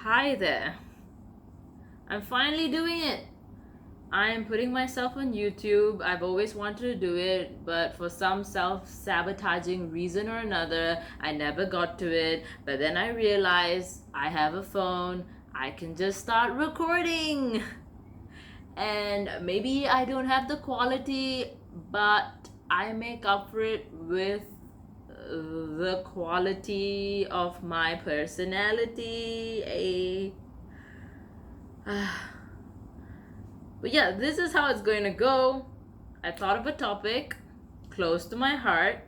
Hi there. I'm finally doing it. I'm putting myself on YouTube. I've always wanted to do it, but for some self sabotaging reason or another, I never got to it. But then I realized I have a phone, I can just start recording. And maybe I don't have the quality, but I make up for it with the quality of my personality. But yeah, this is how it's going to go. I thought of a topic close to my heart,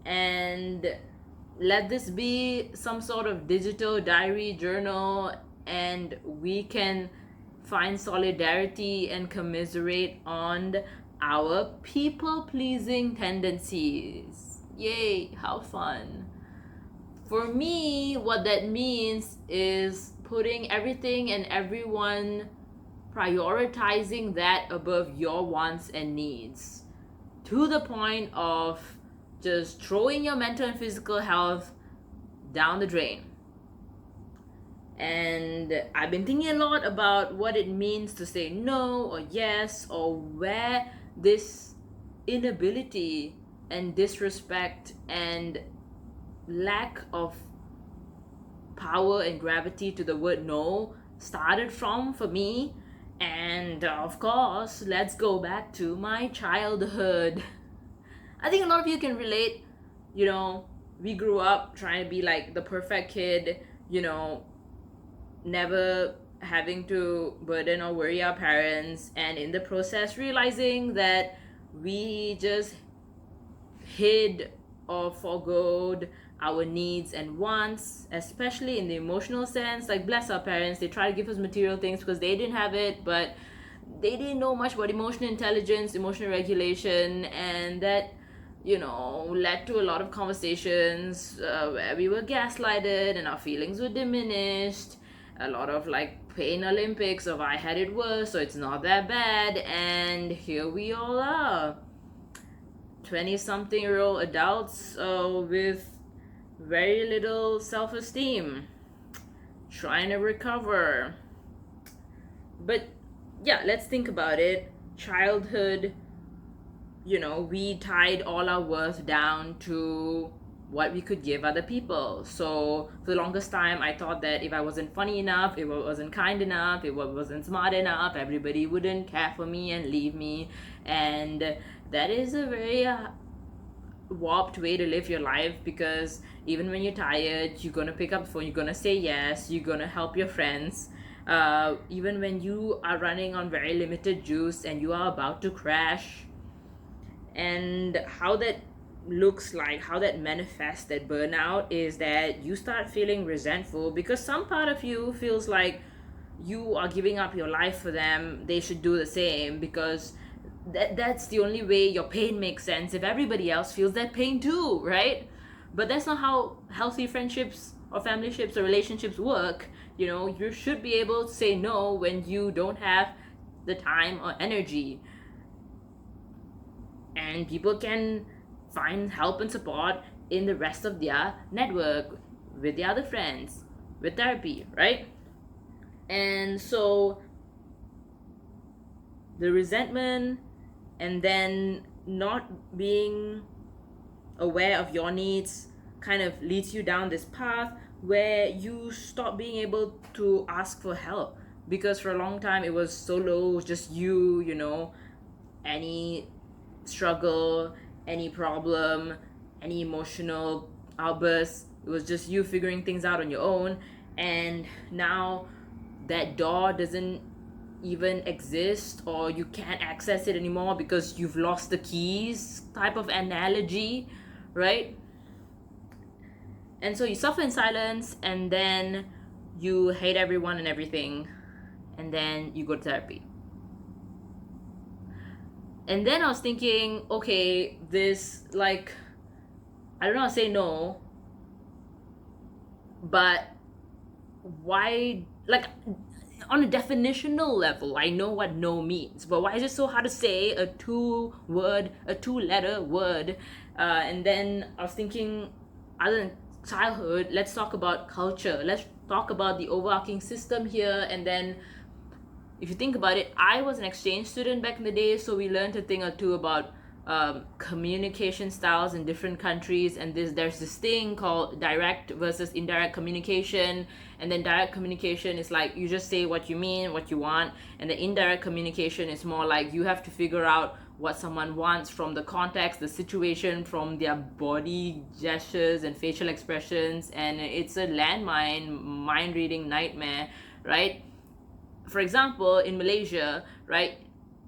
and let this be some sort of digital diary journal, and we can find solidarity and commiserate on our people pleasing tendencies. Yay, how fun! For me, what that means is putting everything and everyone, prioritizing that above your wants and needs, to the point of just throwing your mental and physical health down the drain. And I've been thinking a lot about what it means to say no or yes, or where this inability and disrespect and lack of power and gravity to the word no started from for me. And of course, let's go back to my childhood. I think a lot of you can relate. You know, we grew up trying to be like the perfect kid, never having to burden or worry our parents, and in the process, realizing that we just hid or forgoed our needs and wants, especially in the emotional sense. Like, bless our parents, they try to give us material things because they didn't have it, but they didn't know much about emotional intelligence, emotional regulation, and that led to a lot of conversations where we were gaslighted and our feelings were diminished. A lot of like pain Olympics of I had it worse, so it's not that bad, and here we all are, 20-something-year-old adults with very little self-esteem, trying to recover. But yeah, let's think about it. Childhood, we tied all our worth down to what we could give other people. So for the longest time, I thought that if I wasn't funny enough, if I wasn't kind enough, if I wasn't smart enough, everybody wouldn't care for me and leave me. And that is a very warped way to live your life, because even when you're tired, you're gonna pick up the phone, you're gonna say yes, you're gonna help your friends. Even when you are running on very limited juice and you are about to crash. And how that looks like, how that manifests that burnout, is that you start feeling resentful because some part of you feels like you are giving up your life for them, they should do the same, because that's the only way your pain makes sense, if everybody else feels that pain too, right? But that's not how healthy friendships or family ships or relationships work. You should be able to say no when you don't have the time or energy, and people can find help and support in the rest of their network, with the other friends, with therapy, right? And so the resentment, and then not being aware of your needs, kind of leads you down this path where you stop being able to ask for help, because for a long time it was solo, just you, any struggle, any problem, any emotional outburst, it was just you figuring things out on your own. And now that door doesn't even exist, or you can't access it anymore because you've lost the keys, type of analogy, right? And so you suffer in silence, and then you hate everyone and everything, and then you go to therapy. And then I was thinking, okay, this, like, I don't know how to say no, but why, like, on a definitional level, I know what no means, but why is it so hard to say a two-letter word? And then I was thinking, other than childhood, let's talk about culture. Let's talk about the overarching system here. And then if you think about it, I was an exchange student back in the day, so we learned a thing or two about communication styles in different countries. And there's this thing called direct versus indirect communication. And then direct communication is like you just say what you mean, what you want. And the indirect communication is more like you have to figure out what someone wants from the context, the situation, from their body gestures and facial expressions. And it's a landmine, mind reading nightmare, right? For example, in Malaysia, right,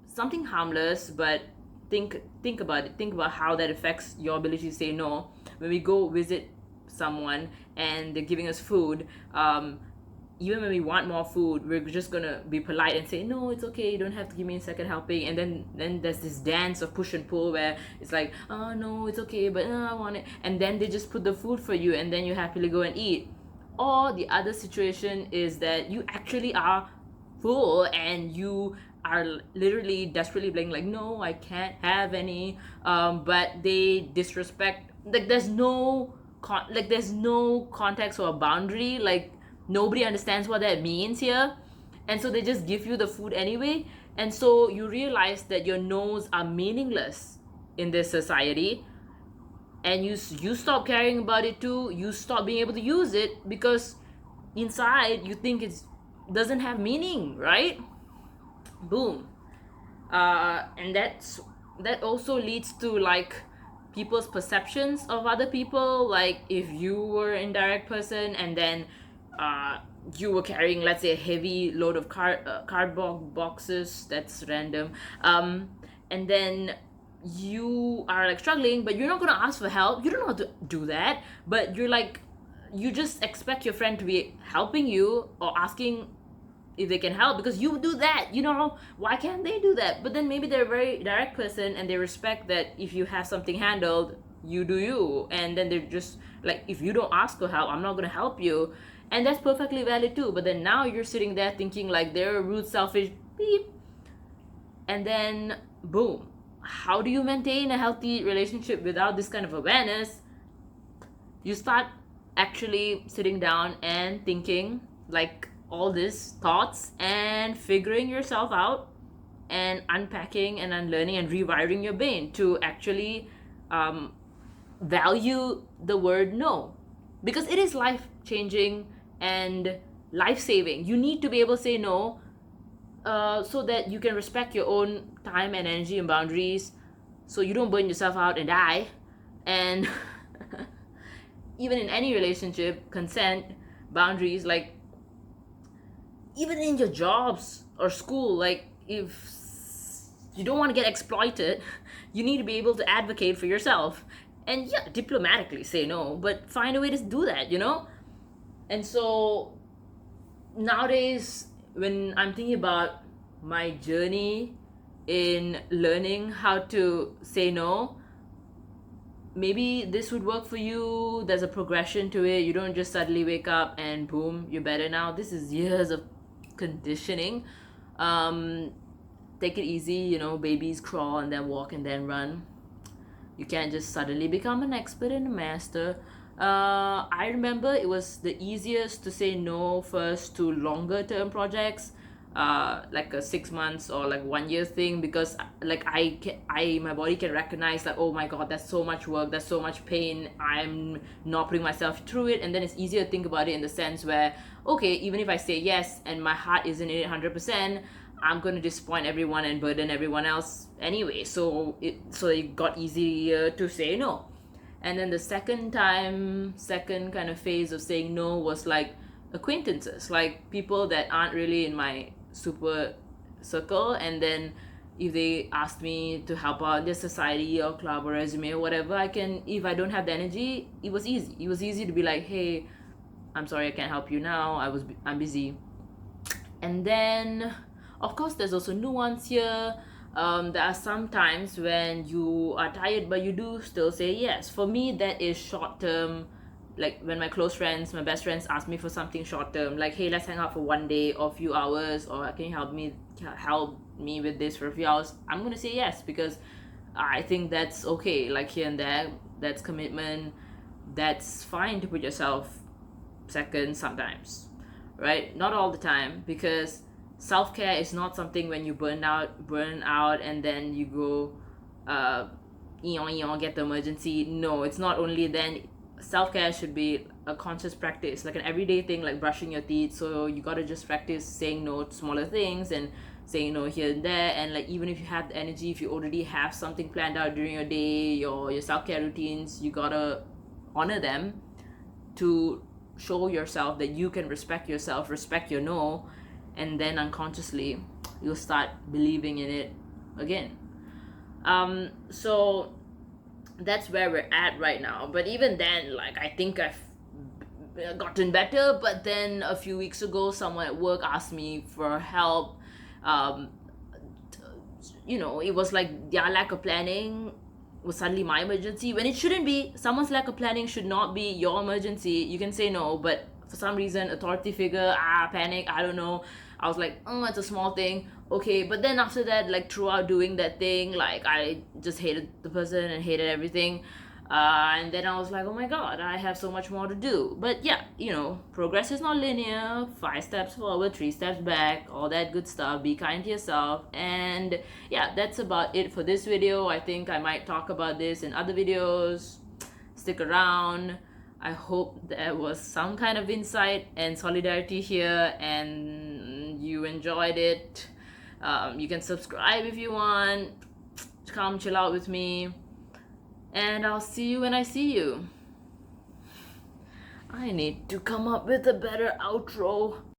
something harmless, but think about it. Think about how that affects your ability to say no. When we go visit someone and they're giving us food, even when we want more food, we're just gonna be polite and say no, it's okay, you don't have to give me a second helping. And then there's this dance of push and pull where it's like, oh no, it's okay, but I want it. And then they just put the food for you, and then you happily go and eat. Or the other situation is that you actually are full and you are literally desperately being like, no, I can't have any, but they disrespect, like there's no there's no context or a boundary, like nobody understands what that means here. And so they just give you the food anyway. And so you realize that your no's are meaningless in this society, and you stop caring about it too. You stop being able to use it because inside you think it doesn't have meaning, right? Boom. And that also leads to like people's perceptions of other people. Like if you were an indirect person and then you were carrying, let's say, a heavy load of cardboard boxes, that's random, and then you are like struggling, but you're not gonna ask for help, you don't know how to do that, but you're like, you just expect your friend to be helping you or asking if they can help because you do that, why can't they do that? But then maybe they're a very direct person and they respect that if you have something handled, you do you, and then they're just like, if you don't ask for help, I'm not gonna help you. And that's perfectly valid too. But then now you're sitting there thinking like they're a rude, selfish beep. And then boom, how do you maintain a healthy relationship without this kind of awareness? You start actually sitting down and thinking like all these thoughts and figuring yourself out and unpacking and unlearning and rewiring your brain to actually value the word no, because it is life changing and life saving. You need to be able to say no, so that you can respect your own time and energy and boundaries, so you don't burn yourself out and die. And even in any relationship, consent, boundaries, like even in your jobs or school, like if you don't want to get exploited, you need to be able to advocate for yourself. And yeah, diplomatically say no, but find a way to do that, And so nowadays, when I'm thinking about my journey in learning how to say no, maybe this would work for you. There's a progression to it. You don't just suddenly wake up and boom, you're better now. This is years of conditioning. Take it easy, babies crawl and then walk and then run. You can't just suddenly become an expert and a master. I remember it was the easiest to say no first to longer term projects, like a 6 months or like 1 year thing, because like my body can recognize like, oh my god, that's so much work, that's so much pain, I'm not putting myself through it. And then it's easier to think about it in the sense where, okay, even if I say yes and my heart isn't in it 100%, I'm going to disappoint everyone and burden everyone else anyway. So it got easier to say no. And then the second kind of phase of saying no was like acquaintances, like people that aren't really in my super circle. And then if they asked me to help out in their society or club or resume or whatever, if I don't have the energy, it was easy to be like, hey, I'm sorry, I can't help you now, I'm busy. And then of course there's also nuance here. There are some times when you are tired but you do still say yes. For me, that is short term. Like when my close friends, my best friends ask me for something short term, like, hey, let's hang out for 1 day or a few hours, or can you help me with this for a few hours, I'm gonna say yes, because I think that's okay. Like here and there, that's commitment. That's fine to put yourself seconds sometimes, right? Not all the time, because self-care is not something when you burn out and then you go get the emergency. No, it's not only then. Self-care should be a conscious practice, like an everyday thing, like brushing your teeth. So you gotta just practice saying no to smaller things and saying no here and there. And like, even if you have the energy, if you already have something planned out during your day, your self-care routines, you gotta honor them to show yourself that you can respect yourself, respect your no, and then unconsciously you'll start believing in it again. So that's where we're at right now. But even then, like, I think I've gotten better. But then a few weeks ago, someone at work asked me for help. um, it was like their lack of planning was suddenly my emergency, when it shouldn't be. Someone's lack of planning should not be your emergency. You can say no, but for some reason, authority figure, panic, I don't know. I was like, oh, it's a small thing, okay. But then after that, like, throughout doing that thing, like, I just hated the person and hated everything. And then I was like, oh my god, I have so much more to do. But yeah, progress is not linear. 5 steps forward, 3 steps back, all that good stuff. Be kind to yourself. And yeah, that's about it for this video. I think I might talk about this in other videos. Stick around. I hope there was some kind of insight and solidarity here and you enjoyed it. You can subscribe if you want. Come chill out with me. And I'll see you when I see you. I need to come up with a better outro.